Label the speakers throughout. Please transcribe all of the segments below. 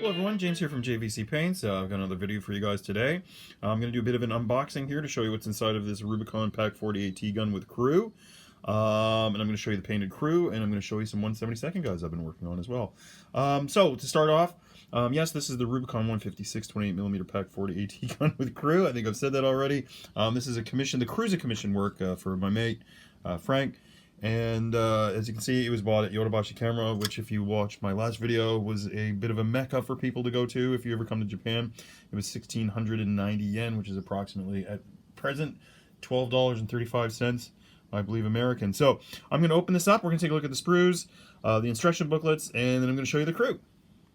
Speaker 1: Hello everyone, James here from JVC Paints. I've got another video for you guys today. I'm going to do a bit of an unboxing here to show you what's inside of this Rubicon PaK 48T gun with crew. And I'm going to show you the painted crew, and I'm going to show you some 172nd guys I've been working on as well. So to start off, yes, this is the Rubicon 156 28mm PaK 48T gun with crew. I think I've said that already. This is a commission. The crew's a commission work for my mate, Frank. And as you can see, it was bought at Yodobashi Camera, which, if you watched my last video, was a bit of a mecca for people to go to if you ever come to Japan. It was 1,690 yen, which is approximately, at present, $12.35, I believe, American. So I'm going to open this up. We're going to take a look at the sprues, the instruction booklets, and then I'm going to show you the crew.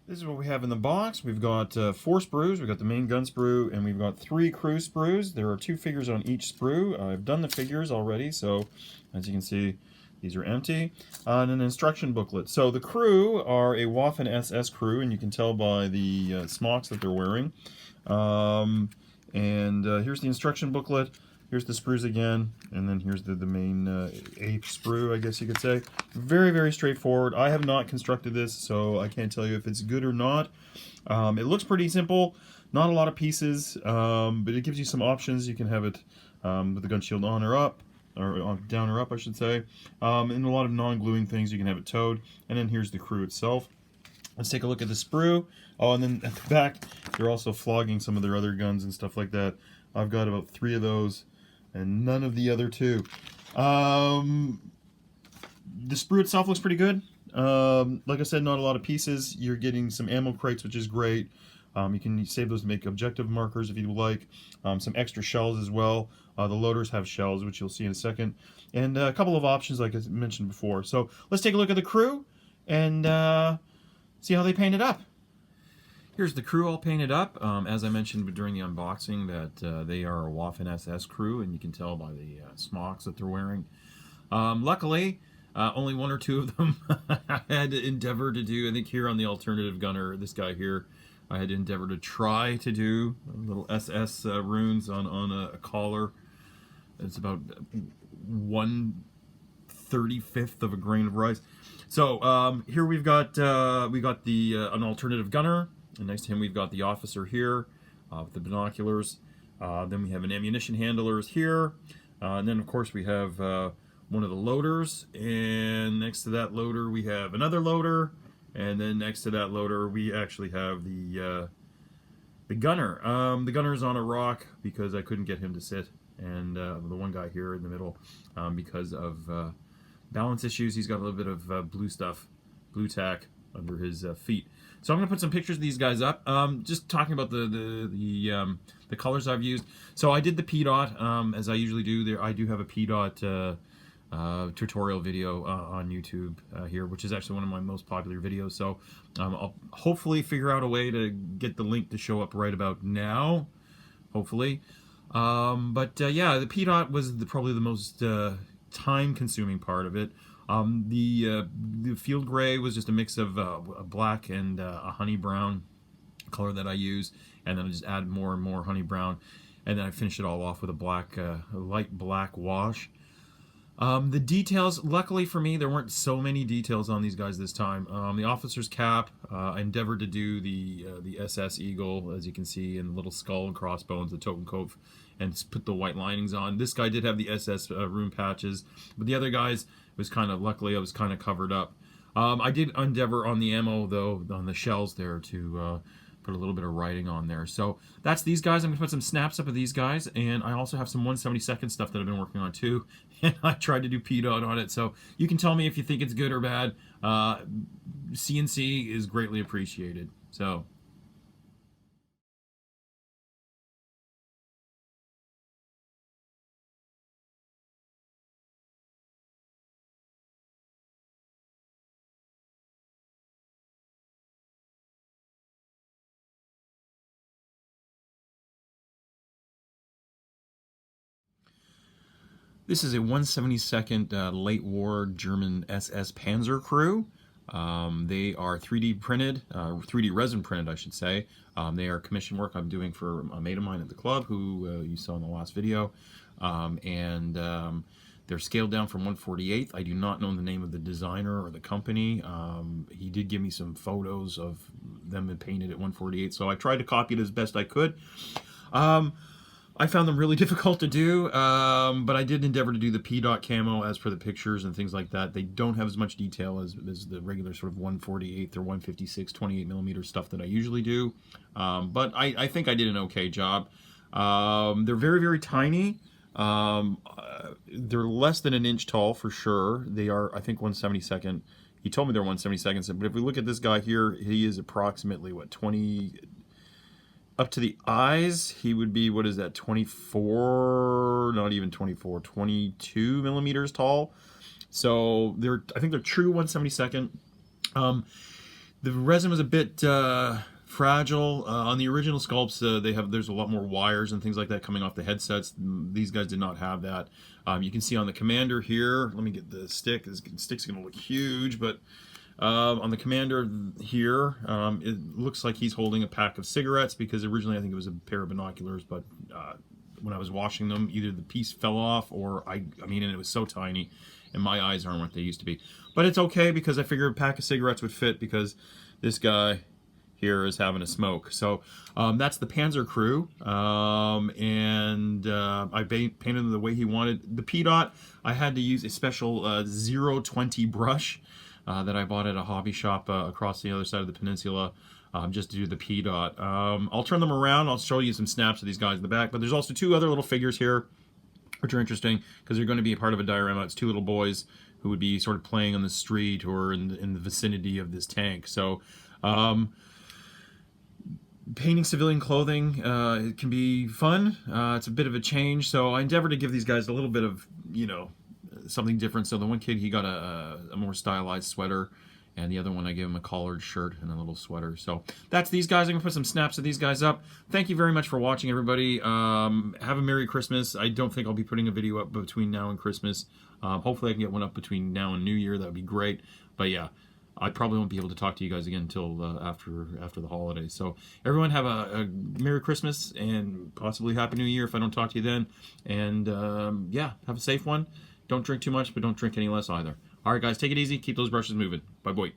Speaker 1: This is what we have in the box. We've got 4 sprues. We've got the main gun sprue, and we've got 3 crew sprues. There are 2 figures on each sprue. I've done the figures already, so as you can see, these are empty. And an instruction booklet. So the crew are a Waffen SS crew, and you can tell by the smocks that they're wearing. Here's the instruction booklet. Here's the sprues again, and then here's the main A sprue, I guess you could say. Very, very straightforward. I have not constructed this, so I can't tell you if it's good or not. It looks pretty simple. Not a lot of pieces, but it gives you some options. You can have it with the gun shield on or up. Or down or up, I should say, and a lot of non-gluing things. You can have it towed, and then here's the crew itself. Let's take a look at the sprue. Oh, and then at the back, they're also flogging some of their other guns and stuff like that. I've got about 3 of those, and none of the other 2. The sprue itself looks pretty good. Like I said, not a lot of pieces. You're getting some ammo crates, which is great. You can save those to make objective markers if you like. Some extra shells as well. The loaders have shells, which you'll see in a second. And a couple of options like I mentioned before. So let's take a look at the crew and see how they paint it up. Here's the crew all painted up. As I mentioned during the unboxing, that they are a Waffen SS crew, and you can tell by the smocks that they're wearing. Luckily, only 1 or 2 of them I had to endeavor to do. I think here on the alternative gunner, this guy here, I had to endeavor to try to do little SS runes on a collar. It's about 1/35th of a grain of rice. So here we've got an alternative gunner, and next to him we've got the officer here with the binoculars. Then we have an ammunition handlers here, and then of course we have one of the loaders, and next to that loader we have another loader. And then next to that loader, we actually have the gunner. The gunner's on a rock because I couldn't get him to sit, and the one guy here in the middle, because of balance issues, he's got a little bit of blue tack under his feet. So I'm gonna put some pictures of these guys up. Just talking about the colors I've used. So I did the Peadot, as I usually do. There, I do have a Peadot tutorial video on YouTube here, which is actually one of my most popular videos. So I'll hopefully figure out a way to get the link to show up right about now, hopefully. Yeah, the Peadot was probably the most time-consuming part of it. The field gray was just a mix of a black and a honey brown color that I use, and then I just add more and more honey brown, and then I finish it all off with a black, light black wash. The details, luckily for me, there weren't so many details on these guys this time. The officer's cap, I endeavored to do the SS eagle, as you can see, and the little skull and crossbones, the Totenkopf, and put the white linings on. This guy did have the SS rune patches, but the other guys was kind of, luckily, I was kind of covered up. I did endeavor on the ammo, though, on the shells there, to put a little bit of writing on there. So that's these guys. I'm going to put some snaps up of these guys, and I also have some 172nd stuff that I've been working on too, and I tried to do Peadot on it. So you can tell me if you think it's good or bad. CNC is greatly appreciated. So this is a 172nd late war German SS Panzer crew. They are 3D printed, 3D resin printed, I should say. They are commission work I'm doing for a mate of mine at the club who you saw in the last video. They're scaled down from 1/48. I do not know the name of the designer or the company. He did give me some photos of them painted at 1/48, so I tried to copy it as best I could. I found them really difficult to do, but I did endeavor to do the Peadot camo as per the pictures and things like that. They don't have as much detail as the regular sort of 1/48 or 156 28mm stuff that I usually do, but I think I did an okay job. They're very, very tiny. They're less than an inch tall for sure. They are, I think, 1/72. He told me they're 1/72, but if we look at this guy here, he is approximately, what, 20... Up to the eyes, he would be, what is that, 24, not even 24, 22 millimeters tall. So I think they're true 1/72. The resin was a bit fragile. On the original sculpts, there's a lot more wires and things like that coming off the headsets. These guys did not have that. You can see on the Commander here, let me get the stick. This stick's going to look huge, but on the Commander here, it looks like he's holding a pack of cigarettes, because originally I think it was a pair of binoculars, but when I was washing them, either the piece fell off or I mean, and it was so tiny, and my eyes aren't what they used to be. But it's okay, because I figured a pack of cigarettes would fit, because this guy here is having a smoke. So that's the Panzer crew, and I painted them the way he wanted. The Peadot, I had to use a special 020 brush that I bought at a hobby shop across the other side of the peninsula, just to do the Peadot. I'll turn them around. I'll show you some snaps of these guys in the back. But there's also two other little figures here, which are interesting, because they're going to be a part of a diorama. It's two little boys who would be sort of playing on the street or in the vicinity of this tank. So painting civilian clothing, it can be fun. It's a bit of a change. So I endeavor to give these guys a little bit of, you know, something different. So the one kid, he got a more stylized sweater, and the other one I gave him a collared shirt and a little sweater. So that's these guys. I'm gonna put some snaps of these guys up. Thank you very much for watching, everybody. Have a Merry Christmas. I don't think I'll be putting a video up between now and Christmas. Hopefully I can get one up between now and New Year. That would be great. But yeah, I probably won't be able to talk to you guys again until after the holidays. So everyone have a Merry Christmas and possibly Happy New Year if I don't talk to you then. And yeah, have a safe one. Don't drink too much, but don't drink any less either. All right, guys, take it easy. Keep those brushes moving. Bye-bye.